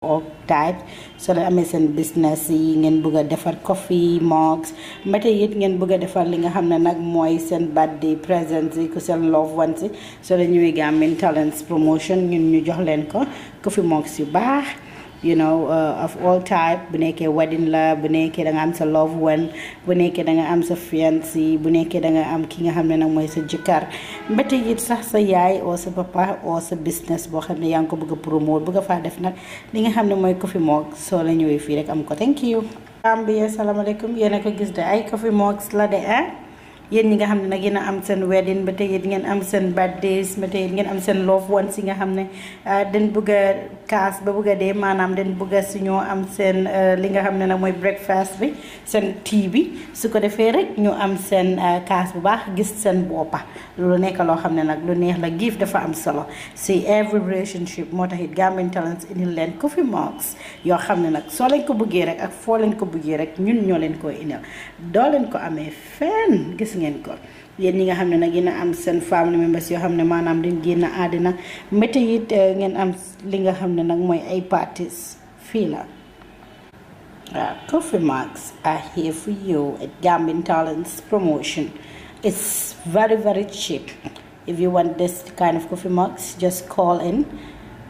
all types so that amee seen business yi ngeen bëgg a defar coffee mugs mbete it ngeen bëgg a defar li nga xam ne nag mooy seen birthday presents yi ku seen love ones yi so da ñëwee Gambian Talents promotion ñun ñu jox leen ko coffee mugs yu baax of all type bu nekkee wedding la bu nekkee da nga am sa love one bu nekkee da nga am sa fiancé bu nekkee da nga am ki nga xam ne nag mooy sa jëkkër mbete it sax sa yaay oo sa papa oo sa business boo xam ne yaa ngi ko bëgg a promote bëgg a faa def nag li nga xam ne mooy coffee mug soo la ñëwee fii rek am ko thank you Gambia salaamaaleykum yéen a ko gis de ay coffee mugs la de yéen ñi nga xam ne nag yéen a am seen wedding ba tey it ngeen am seen birthdays ba tey it ngeen am seen love ones yi nga xam ne den bëgg a kaas ba bëgg a dee maanaam den bëgg a suñoo am seen li nga xam ne nag mooy breakfast bi seen tea bi su ko defee rek ñu am seen kaas bu baax gis seen boppa loolu nekk loo xam ne nag lu neex la gift dafa am solo si every relationship moo tax it Gambian Talents indil leen coffee mugs yoo xam ne nag soo leen ko bëggee rek ak foo leen ko bëggee rek ñun ñoo leen koy indil doo leen ko amee fenn gis ngeen ko yéen ñi nga xam ne nag yéen a am seen family members yoo xam ne maanaam dañ génn àddina mbete it ngeen am li nga xam ne nag mooy ay parties fii la coffee mugs are here for you at Gambian Talents promotion. It's very, very cheap. If you want this kind of coffee mugs, just call in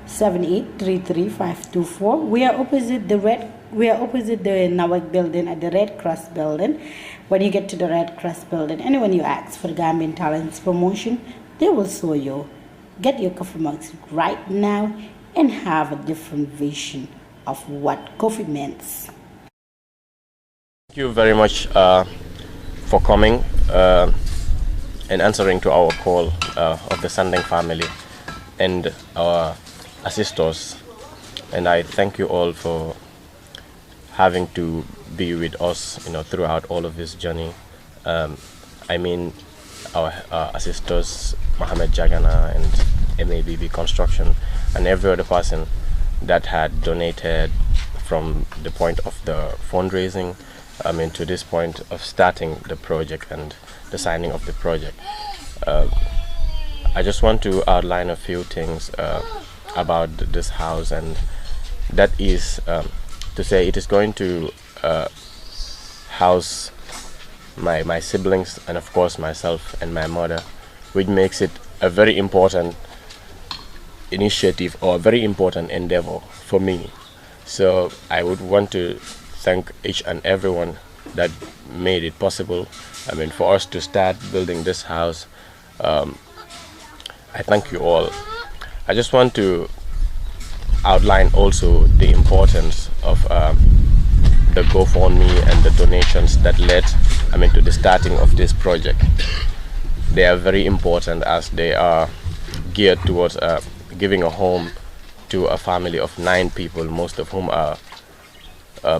7833-524. We are opposite the Nawak building at the Red Cross building. When you get to the Red Cross building, and when you ask for Gambian Talents promotion, they will show you. Get your coffee mugs right now and have a different vision of what coffee means. Thank you very much for coming and answering to our call of the Sandeng family and our assistors. And I thank you all for having to be with us, throughout all of this journey. I mean, our assistors, Mohammed Jagana and MABB Construction, and every other person that had donated from the point of the fundraising, to this point of starting the project and the signing of the project. I just want to outline a few things about this house, and that is to say it is going to house my siblings and of course myself and my mother, which makes it a very important initiative or a very important endeavor for me. So I would want to thank each and everyone that made it possible. For us to start building this house, I thank you all. I just want to outline also the importance of the GoFundMe and the donations that led to the starting of this project. They are very important as they are geared towards giving a home to a family of 9 people, most of whom are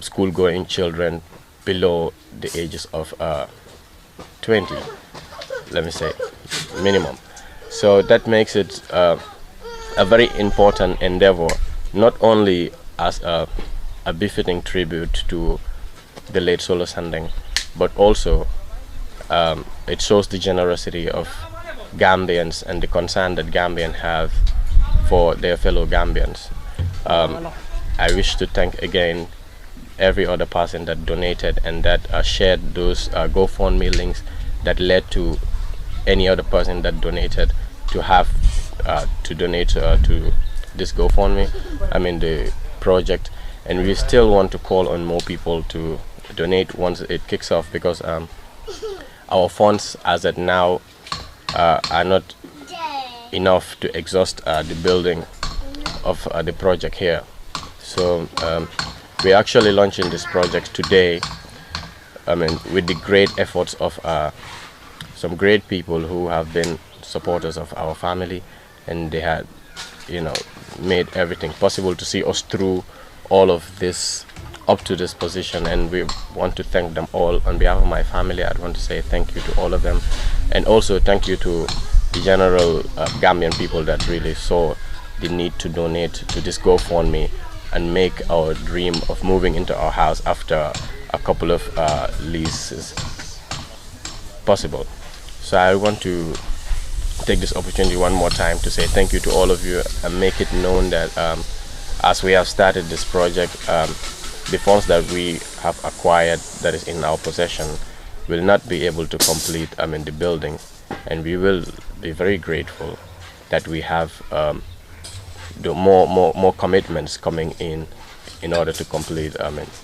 school-going children below the ages of 20, let me say, minimum. So that makes it a very important endeavor, not only as a befitting tribute to the late Solo Sandeng, but also it shows the generosity of Gambians and the concern that Gambians have for their fellow Gambians. I wish to thank again every other person that donated and that shared those GoFundMe links that led to any other person that donated to have to donate to this GoFundMe, the project. And we still want to call on more people to donate once it kicks off, because our funds as at now are not enough to exhaust the building of the project here. So we're actually launching this project today, with the great efforts of some great people who have been supporters of our family, and they had made everything possible to see us through all of this up to this position, and we want to thank them all. On behalf of my family, I want to say thank you to all of them, and also thank you to the general Gambian people that really saw the need to donate to this GoFundMe and make our dream of moving into our house after a couple of leases possible. So I want to take this opportunity one more time to say thank you to all of you and make it known that as we have started this project, the funds that we have acquired that is in our possession will not be able to complete the building, and we will be very grateful that we have the more commitments coming in order to complete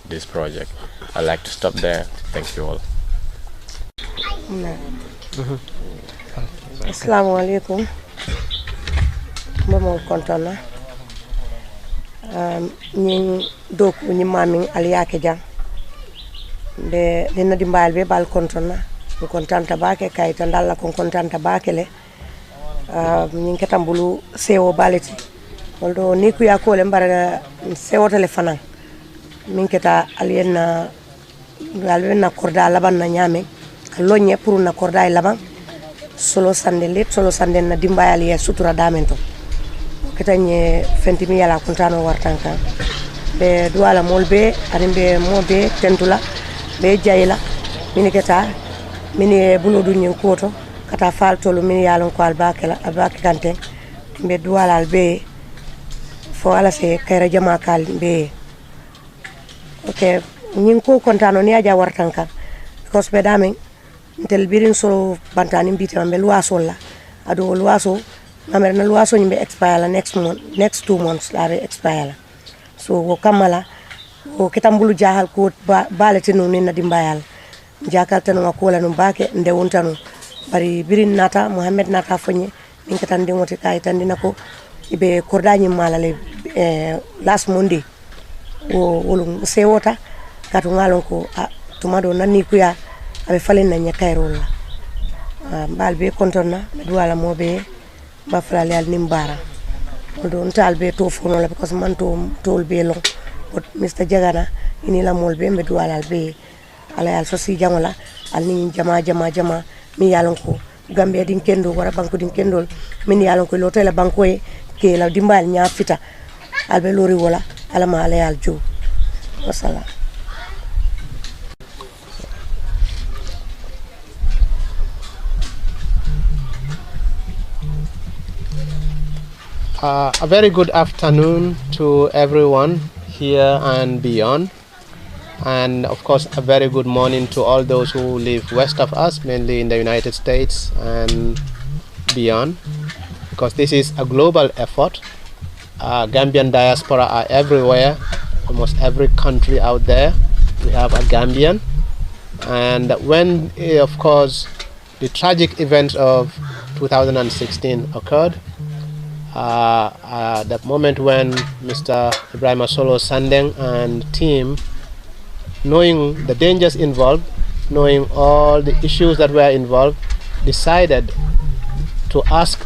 this project. I'd like to stop there. Thank you all. Assalamu alaikum. Mama kontona. Ñing doku ñi maming aliyake jang. Be dina dimbal be bal kontona. Ko kontanta baake kayta dalla ko kontanta baake le. Ñing ketambulu sewo baleti. Waldo ni ku yakole mbara sewo telefona. Min keta aliena korda laban na nyame. Loñe pour na korda laban. Solo sande na dimbayal ye sutura damento ketanye fenti mi yala kuntano wartanka be duala molbe arimbe mobe tentula be jayla mini keta mini bulodu nyin koto kata fal tolu mini yalon ko albakela abaki kante be duala albe fo ala se kayra jama kal be okay nyin ko kontano ni aja wartanka because be damen tel birin solo bantani biti ambe luaso la ado luaso amere na luaso nyimbe expire la next 2 months la expire la so wo kamala wo kitambulu jahal ko balete no ni na dimbayal jakal tan ko la no baake nde wontano bari birin nata Muhammad nata fonye min katande ngoti kay tan dinako ibe kordañi mala le last monday wo wolum sewota katu ngalon ko tumado nani kuya abe falen na nyakairol balbe kontonna duwala mobe ba frale al nimbara do talbe to fono la because man to tol be long but Mr Jagana ini la molbe be duwala be ala al sosi jangola al ni jama mi yalon ko Gambia din kendo wara banko din kendol min yalon ko lotela banko e ke la dimbal nya fita albe lori wala ala ma ala al jo wassalam. A very good afternoon to everyone here and beyond, and of course a very good morning to all those who live west of us, mainly in the United States and beyond, because this is a global effort. Gambian diaspora are everywhere, almost every country out there we have a Gambian. And when of course the tragic events of 2016 occurred, the moment when Mr. Ibrahim Solo Sandeng and team, knowing the dangers involved, knowing all the issues that were involved, decided to ask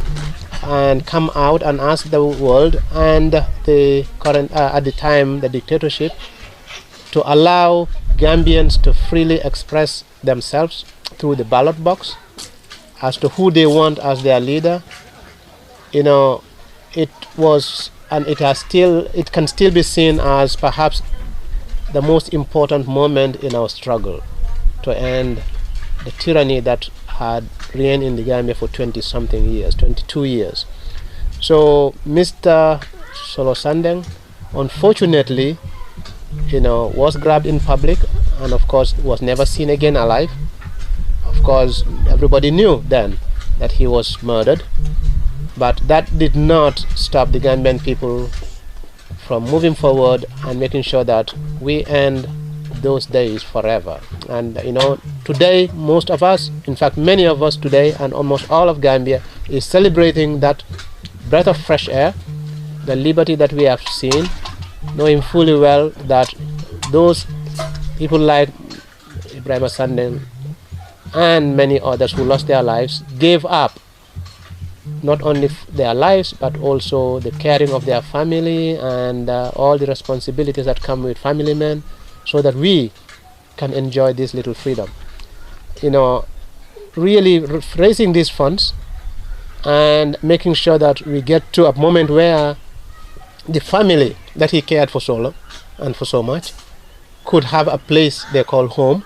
and come out and ask the world and the current, at the time, the dictatorship, to allow Gambians to freely express themselves through the ballot box as to who they want as their leader. You know, it was, and it can still be seen as perhaps the most important moment in our struggle to end the tyranny that had reigned in the Gambia for 20-something years, 22 years. So Mr. Solo Sandeng, unfortunately, was grabbed in public and of course was never seen again alive. Of course, everybody knew then that he was murdered. But that did not stop the Gambian people from moving forward and making sure that we end those days forever. And today, most of us, in fact many of us today, and almost all of Gambia, is celebrating that breath of fresh air, the liberty that we have seen, knowing fully well that those people like Ibrahim Sandeng and many others who lost their lives gave up not only their lives but also the caring of their family and all the responsibilities that come with family men, so that we can enjoy this little freedom. Really raising these funds and making sure that we get to a moment where the family that he cared for so long and for so much could have a place they call home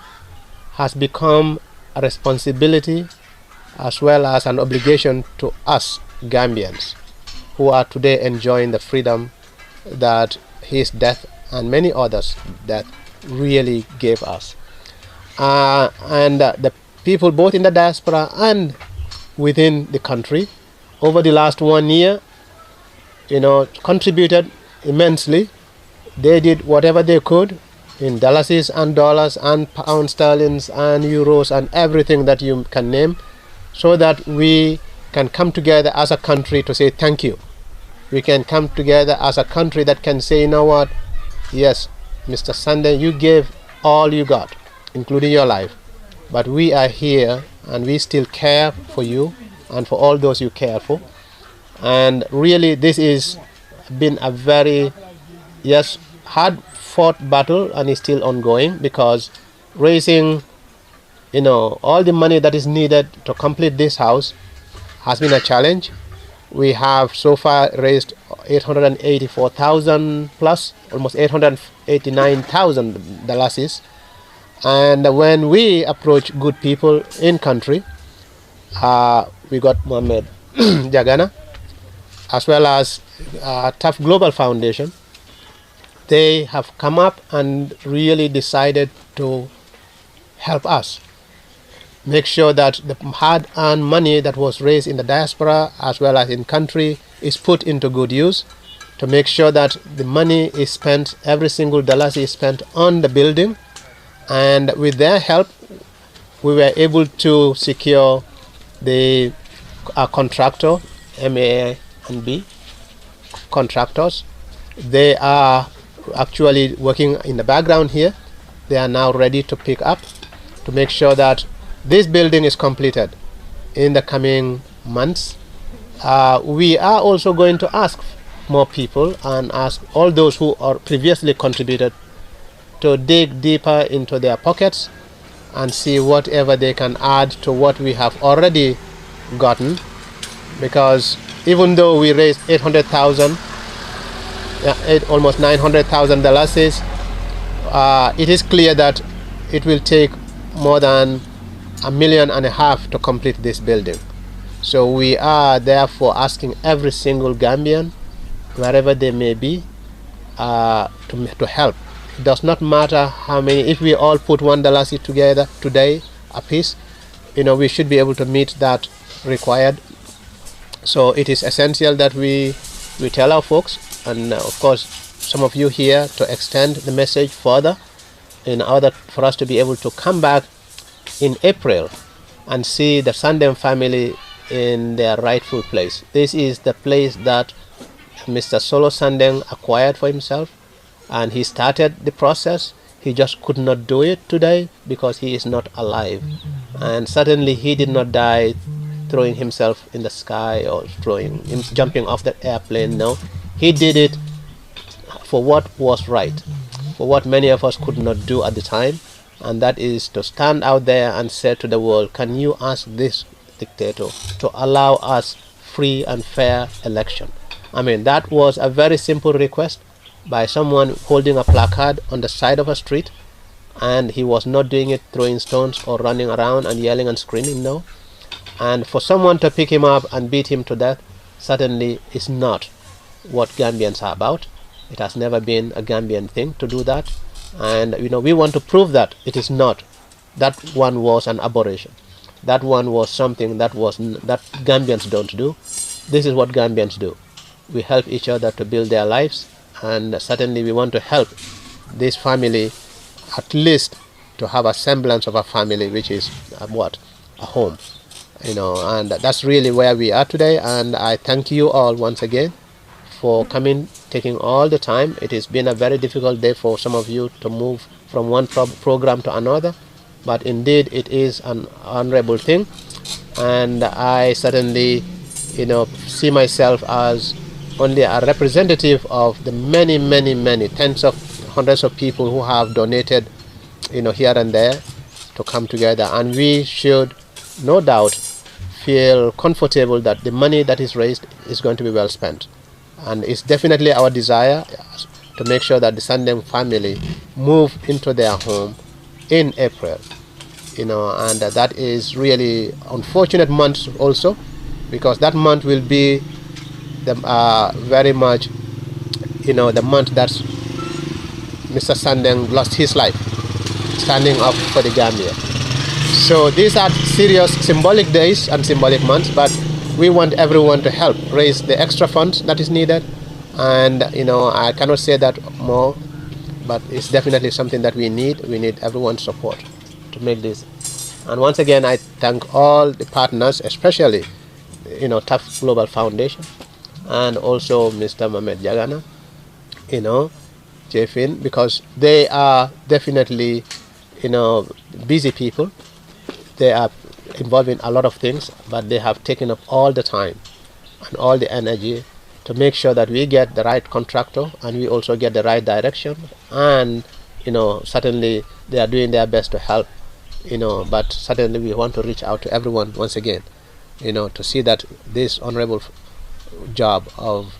has become a responsibility as well as an obligation to us Gambians who are today enjoying the freedom that his death and many others' death really gave us. And the people both in the diaspora and within the country over the last 1 year, contributed immensely. They did whatever they could in dollars and pound sterlings and euros and everything that you can name, so that we can come together as a country to say thank you. We can come together as a country that can say, you know what, yes, Mr. Sandeng, you gave all you got, including your life, but we are here and we still care for you and for all those you care for. And really, this is been a very, yes, hard fought battle, and is still ongoing, because raising all the money that is needed to complete this house has been a challenge. We have so far raised 884,000 plus, almost 889,000 dollars. And when we approach good people in country, we got Mohammed Jagana, as well as Tough Global Foundation. They have come up and really decided to help us make sure that the hard-earned money that was raised in the diaspora as well as in country is put into good use, to make sure that the money is spent, every single dollar is spent on the building. And with their help, we were able to secure the contractor, M-A-N-B, contractors. They are actually working in the background here. They are now ready to pick up to make sure that this building is completed in the coming months. We are also going to ask more people and ask all those who are previously contributed to dig deeper into their pockets and see whatever they can add to what we have already gotten, because even though we raised 800,000, almost $900,000, it is clear that it will take more than $1.5 million to complete this building. So we are therefore asking every single Gambian, wherever they may be, to help. It does not matter how many. If we all put $1 together today a piece, we should be able to meet that required. So it is essential that we tell our folks, and of course some of you here, to extend the message further in order for us to be able to come back in April and see the Sandeng family in their rightful place. This is the place that Mr. Solo Sandeng acquired for himself, and he started the process. He just could not do it today because he is not alive. And certainly he did not die throwing himself in the sky or jumping off the airplane. No, he did it for what was right, for what many of us could not do at the time, and that is to stand out there and say to the world, can you ask this dictator to allow us free and fair election? I mean, that was a very simple request by someone holding a placard on the side of a street, and he was not doing it throwing stones or running around and yelling and screaming, no. And for someone to pick him up and beat him to death certainly is not what Gambians are about. It has never been a Gambian thing to do that, and we want to prove that it is not. That one was an aberration. That one was something that Gambians don't do. This is what Gambians do. We help each other to build their lives, and certainly we want to help this family at least to have a semblance of a family, which is a home, and that's really where we are today. And I thank you all once again for coming, taking all the time. It has been a very difficult day for some of you to move from one program to another, but indeed it is an honorable thing, and I certainly see myself as only a representative of the many tens of hundreds of people who have donated here and there to come together. And we should no doubt feel comfortable that the money that is raised is going to be well spent, and it's definitely our desire to make sure that the Sandeng family move into their home in April, and that is really unfortunate month also, because that month will be very much the month that Mr. Sandeng lost his life, standing up for the Gambia. So these are serious symbolic days and symbolic months, but we want everyone to help raise the extra funds that is needed. And I cannot say that more, but it's definitely something that we need. We need everyone's support to make this. And once again, I thank all the partners, especially Tough Global Foundation, and also Mr. Mohamed Jagana, Jefin, because they are definitely busy people. They are involved in a lot of things, but they have taken up all the time and all the energy to make sure that we get the right contractor and we also get the right direction. And certainly they are doing their best to help, but certainly we want to reach out to everyone once again, to see that this honorable job of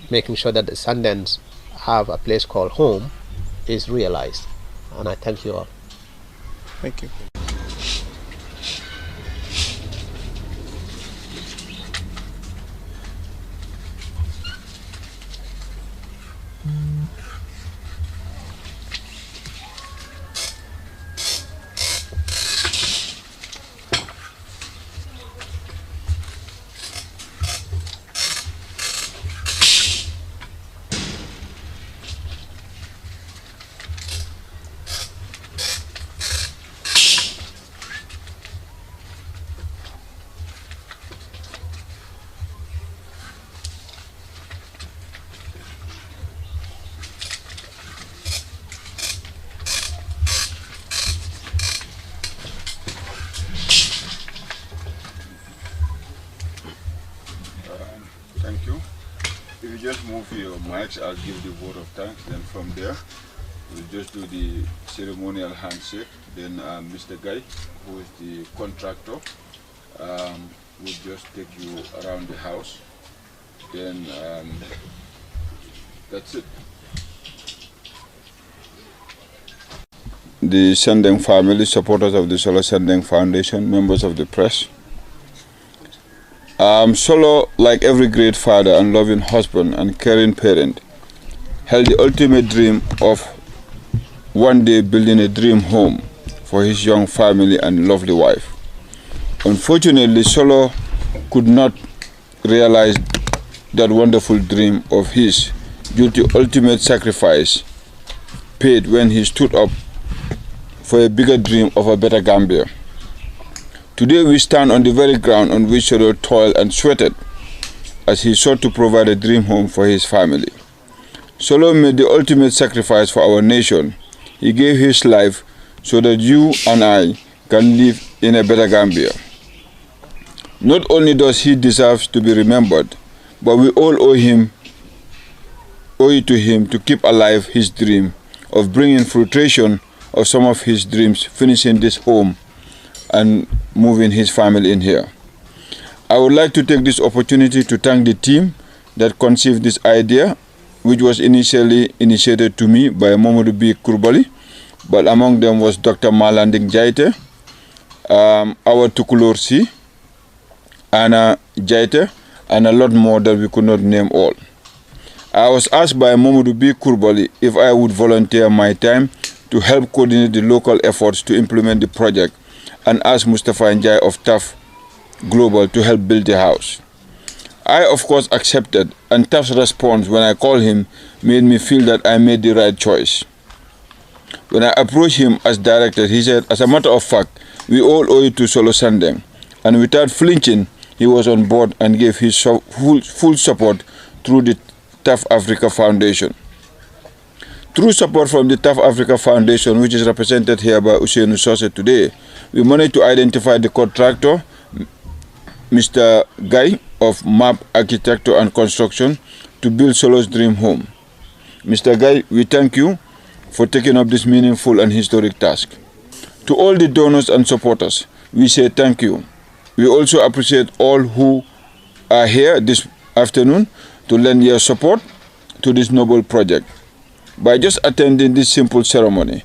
making sure that the Sandens have a place called home is realized. And I thank you all. Thank you. Thank you. If you just move your mics, I'll give the vote of thanks. Then from there, we'll just do the ceremonial handshake. Then Mr. Guy, who is the contractor, will just take you around the house. Then that's it. The Sandeng family, supporters of the Solo Sandeng Foundation, members of the press. Solo, like every great father and loving husband and caring parent, held the ultimate dream of one day building a dream home for his young family and lovely wife. Unfortunately, Solo could not realize that wonderful dream of his due to ultimate sacrifice paid when he stood up for a bigger dream of a better Gambia. Today we stand on the very ground on which Solo toiled and sweated as he sought to provide a dream home for his family. Solo made the ultimate sacrifice for our nation. He gave his life so that you and I can live in a better Gambia. Not only does he deserve to be remembered, but we all owe it to him to keep alive his dream of bringing fruition of some of his dreams, finishing this home and moving his family in here. I would like to take this opportunity to thank the team that conceived this idea, which was initially initiated to me by Mamadou B. Kurbali, but among them was Dr. Malanding Jaite, our Tukulor Si, Anna Jaite, and a lot more that we could not name all. I was asked by Mamadou B. Kurbali if I would volunteer my time to help coordinate the local efforts to implement the project, and asked Mustafa Njai of Tough Global to help build the house. I, of course, accepted, and Tough's response when I called him made me feel that I made the right choice. When I approached him as director, he said, as a matter of fact, we all owe it to Solo Sandeng, and without flinching, he was on board and gave his full support through the Tough Africa Foundation. Through support from the Tough Africa Foundation, which is represented here by Usainu Sose today, we managed to identify the contractor, Mr. Guy of MAP Architecture and Construction, to build Solo's dream home. Mr. Guy, we thank you for taking up this meaningful and historic task. To all the donors and supporters, we say thank you. We also appreciate all who are here this afternoon to lend your support to this noble project. By just attending this simple ceremony,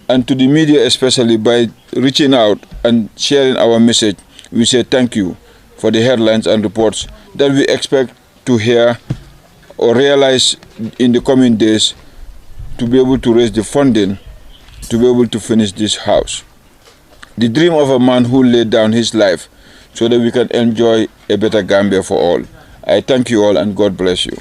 and to the media especially by reaching out and sharing our message, we say thank you for the headlines and reports that we expect to hear or realize in the coming days to be able to raise the funding to be able to finish this house. The dream of a man who laid down his life so that we can enjoy a better Gambia for all. I thank you all and God bless you.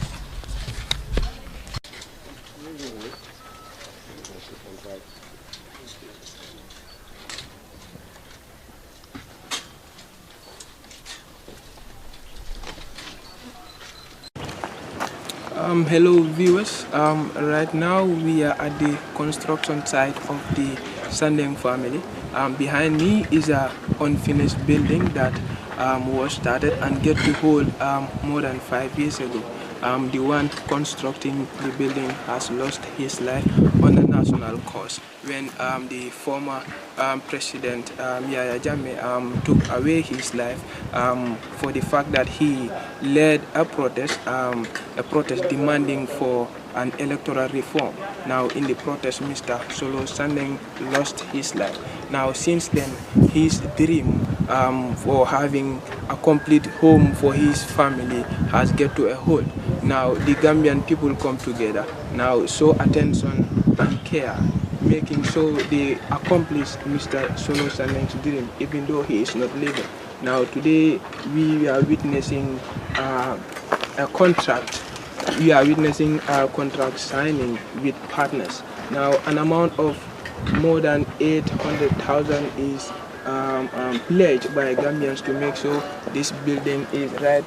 Hello viewers, right now we are at the construction site of the Sandeng family. Behind me is a unfinished building that was started and get to hold more than 5 years ago. The one constructing the building has lost his life on a national cause when the former president Yahya Jammeh took away his life for the fact that he led a protest demanding for an electoral reform. Now in the protest, Mr. Solo Sandeng lost his life. Now since then, his dream for having a complete home for his family has get to a halt. Now the Gambian people come together, now show attention and care, making sure they accomplish Mr. Solo Sandeng's dream, even though he is not living. Now today we are witnessing a contract. We are witnessing a contract signing with partners. Now an amount of more than 800,000 is pledged by Gambians to make sure this building is right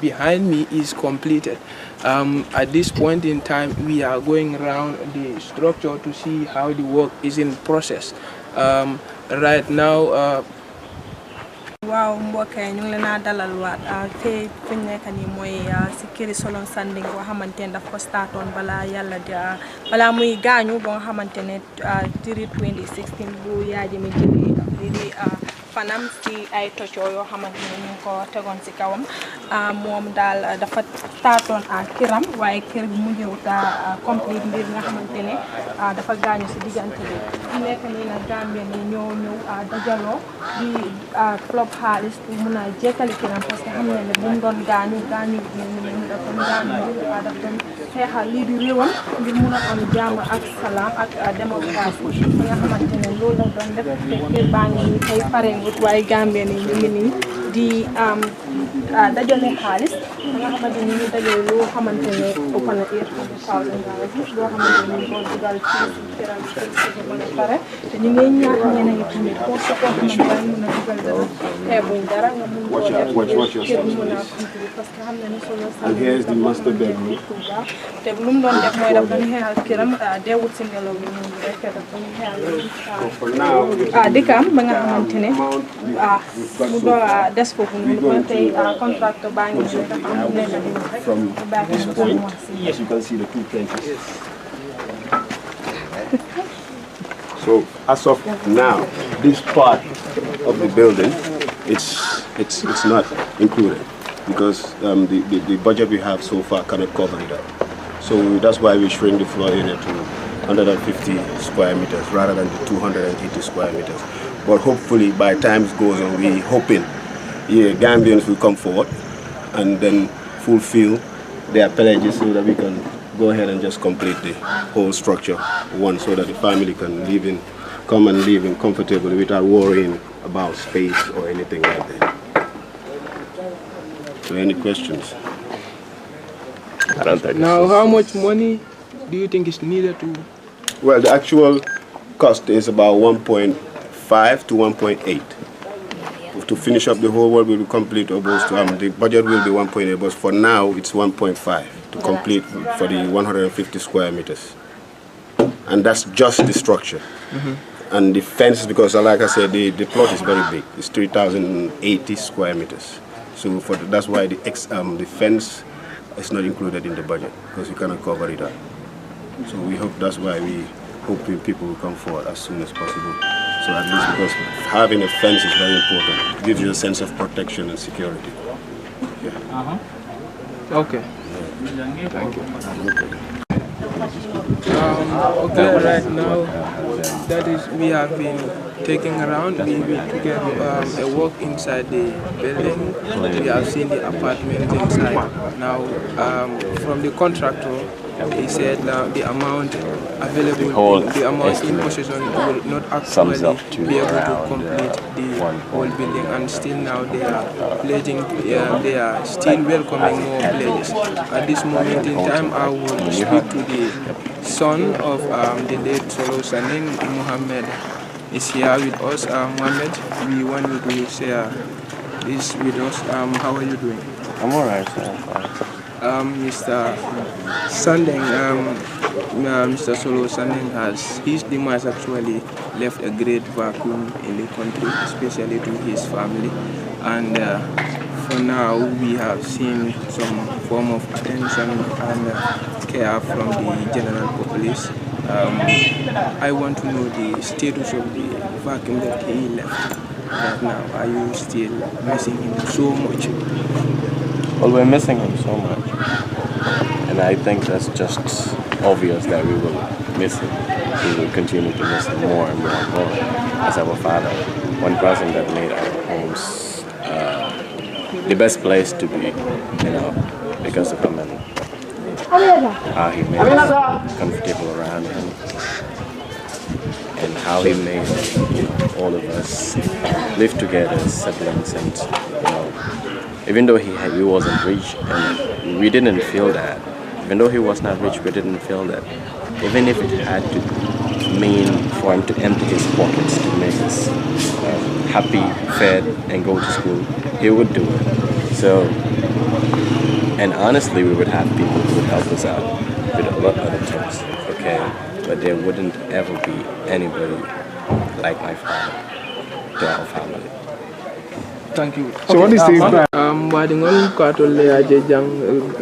behind me is completed. At this point in time, we are going around the structure to see how the work is in process. Right now, waaw mbokk yi ñu ngi leen a dalal waat te fu ñu nekk nii mooy si këri Solo Sandeng boo xamante ne daf ko startoon balaa yàlla balaa muy gaañu ba nga xamante ne 2016 bu Yaya Jammeh jëlee lii di fanam ci ay toccoo yoo xamante ne ñu ngi ko tegoon si kawam moom daal dafa startoon këram waaye kër bi mu ñëw ta complete mbir nga xamante ne dafa gaañu si diggante bi fu nekk nii nag Gambien yi ñoo ñëw dajaloo di club xaalis pour mun a jekkali këram parce que xam na ne bu mu doon gaañu dafa daf doon xeexal lii di réewam ngir mun a am jàmm ak salaam ak démocratie nga xamante ne loolu la doon def kër baa ngi nii tey pare ngut waaye Gambien yi ñu ngi nii di dajale xaalis nga xamante ne ñu dajale loo xamante ne ëpp na 800,000 loo xamante ne ñu ko dugal ci këram ci mën a pare te ñu ngi ñaax ñeneen ñi tamit ko xamante ne mën a dugal dara xeebuñ dara nga mun koo def kër bi mën a contribuer parce que xam na ne Solo Sandeng te lu mu doon def mooy daf doon xeexal këram deewut si ngelaw bi ñu rek daf doon xeexal dëkkam ba nga xamante ne mu doon des foofu noonu ba tey contractor baa ngi ne dafa am nekk di from this point, as you can see the two trenches. So as of now, this part of the building, it's not included because the budget we have so far cannot cover it up. So that's why we shrink the floor area to 150 square meters rather than the 280 square meters. But hopefully by time goes on, we're hoping Gambians will come forward and then fulfill their pledges so that we can go ahead and just complete the whole structure once so that the family can come and live in comfortably without worrying about space or anything like that. So any questions? I don't think now how much money do you think is needed to? Well, the actual cost is about 1.5 to 1.8. To finish up the whole work, we will complete almost, the budget will be 1.8, but for now it's 1.5 to complete for the 150 square meters. And that's just the structure. And the fence, because like I said, the plot is very big. It's 3,080 square meters. So that's why the fence is not included in the budget, because we cannot cover it up. So we hope that's why we hope people will come forward as soon as possible. So at least because having a fence is very important. It gives you a sense of protection and security. Yeah. Okay. Thank you. Okay. Okay, right now, that is, we have been taking around. We took a walk inside the building. We have seen the apartments inside. Now, from the contractor, he said the amount available, the amount in possession will not actually be able to complete the whole building, and still now they are pledging, they are still welcoming more pledges. At this moment in time, I will speak to the son of the late Solo Sandeng, Muhammad, is here with us. Muhammad, we want you to share this with us. How are you doing? I'm alright, sir. Mr. Sandeng, Mr. Solo Sandeng his demise actually left a great vacuum in the country, especially to his family. And for now, we have seen some form of attention and care from the general populace. I want to know the status of the vacuum that he left right now. Are you still missing him so much? Well, we're missing him so much, and I think that's just obvious that we will miss him. We will continue to miss him more and more and more as our father. One person that made our homes the best place to be, because of him and how he made us comfortable around him, and how he made all of us live together as siblings. And even though he wasn't rich, and we didn't feel that. Even though he was not rich, we didn't feel that. Even if it had to mean for him to empty his pockets to make us happy, fed, and go to school, he would do it. So, and honestly, we would have people who would help us out with a lot of other things, okay? But there wouldn't ever be anybody like my father to our family. Thank you. So what is this? Wadingol katole aje jang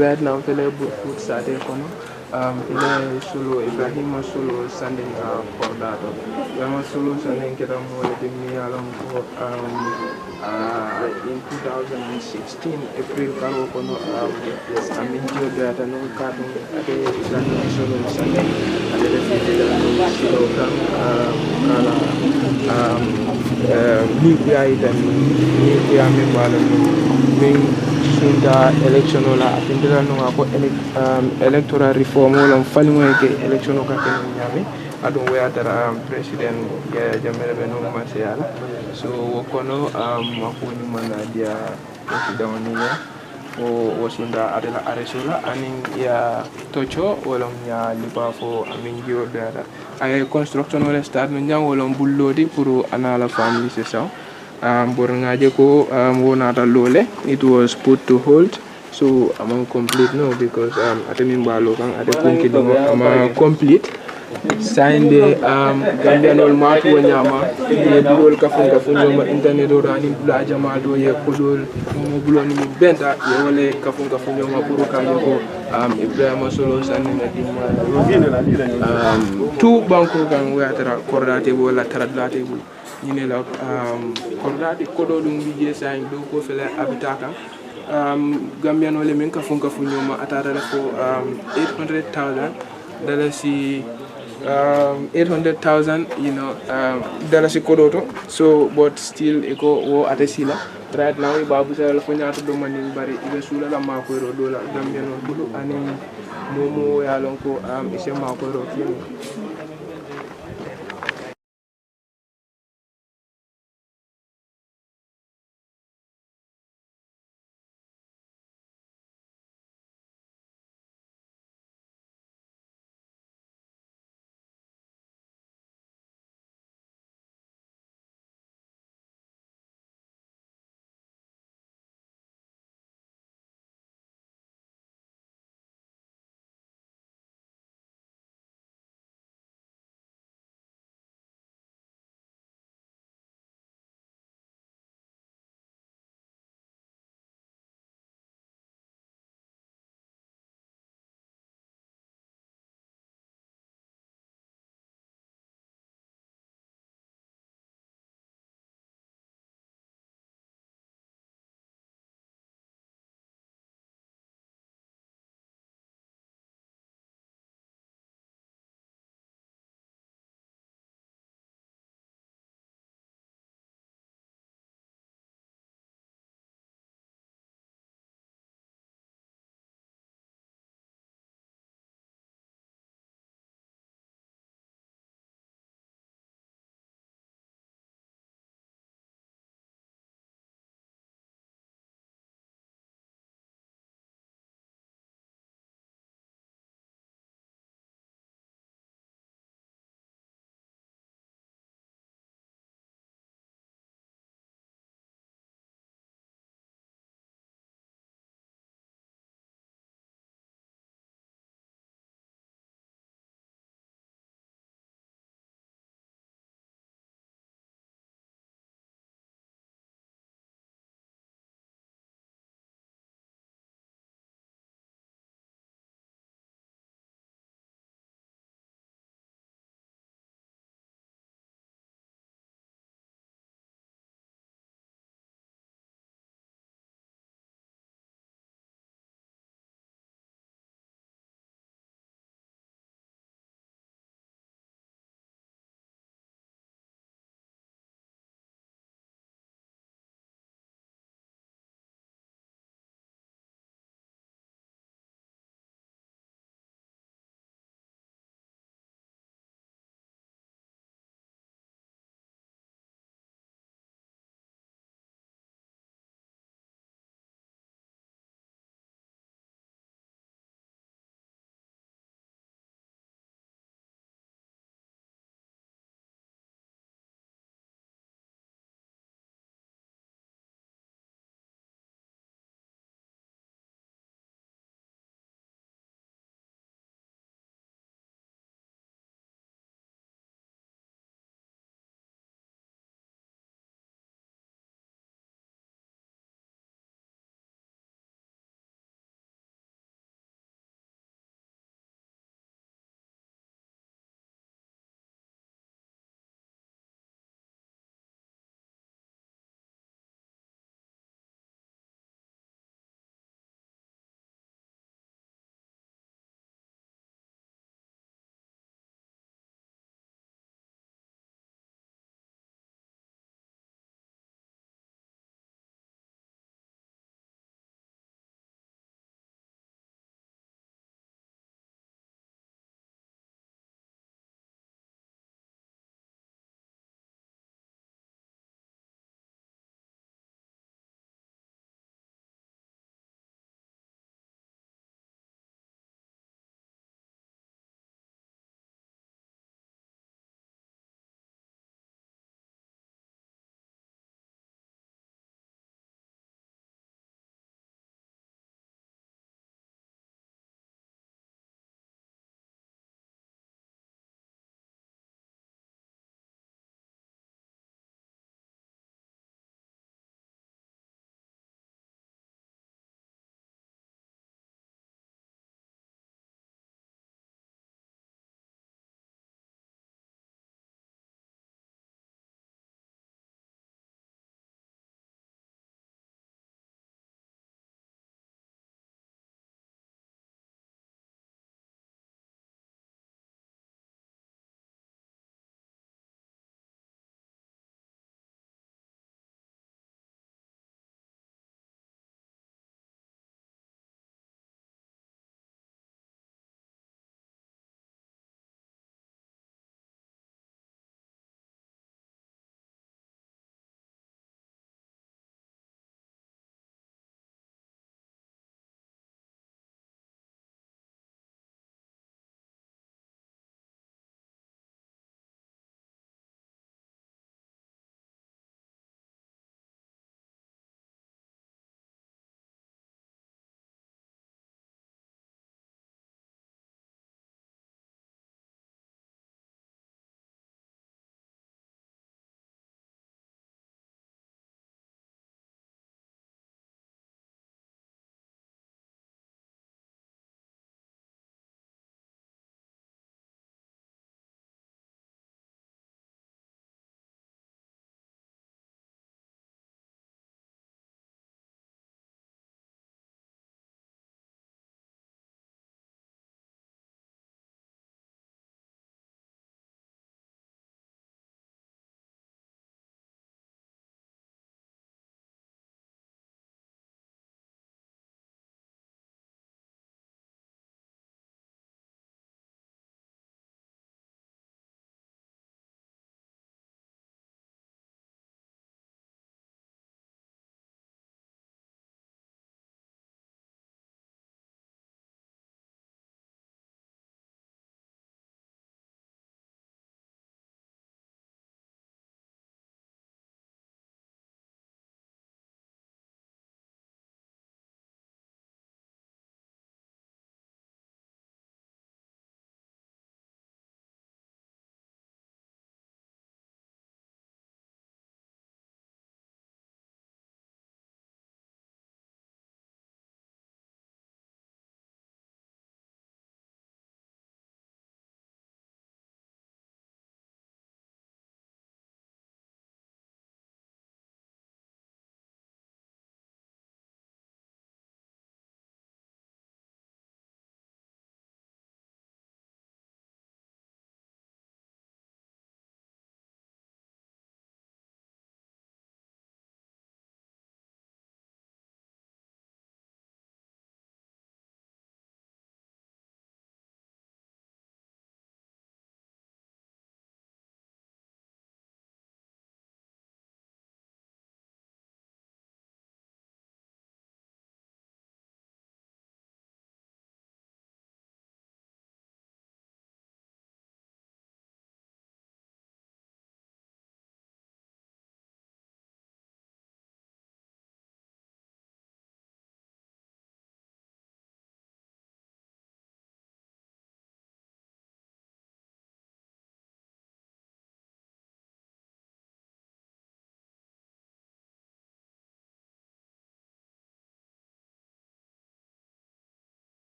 right now tele food started kono. Ile solo Ibrahim solo Sandeng Cordato. Yama solo Sandeng kita mulai demi alam ko in 2016 April karo kono amin jo data no kartung ade Ibrahim solo Sandeng ade defeated solo kan kala ni kuya dan ni kuya me bala min sunda election ola atindira no ko electoral reform ola falmo ke election o ka ken nyame adon we atara president ya jamere be no masiala so wokono ko ni mana dia president ni o sunda adela aresola anin ya tocho wala nya liba fo amin jo dara ay construction wala start no nyang wala bullodi pour anala family c'est ça Borangaje ko wonata lole, it was put to hold, so I'm complete no because atemin balo kang ate kunki do am complete signed the Gambian ol matu wanyama ye dol kafun ma internet do rani bula jama do ye kodol mo bulo ni benta ye wole kafun ma puru kan ko Ibrahim Solo Sandeng tu banko kan wata kordate wala taradlate bu ñine la kordati kodo dum bije sañ do ko fele habitaka Gambian wala men ka fonka fu ñoma atara la ko 800,000 dalasi 800,000 dalasi kodo to so but still eko wo atesila right now babu sala fo ñaata do mani bari ibe sula la ma ko ro do la Gambian bulu ani momo ya lon ko ise ma ko ro kini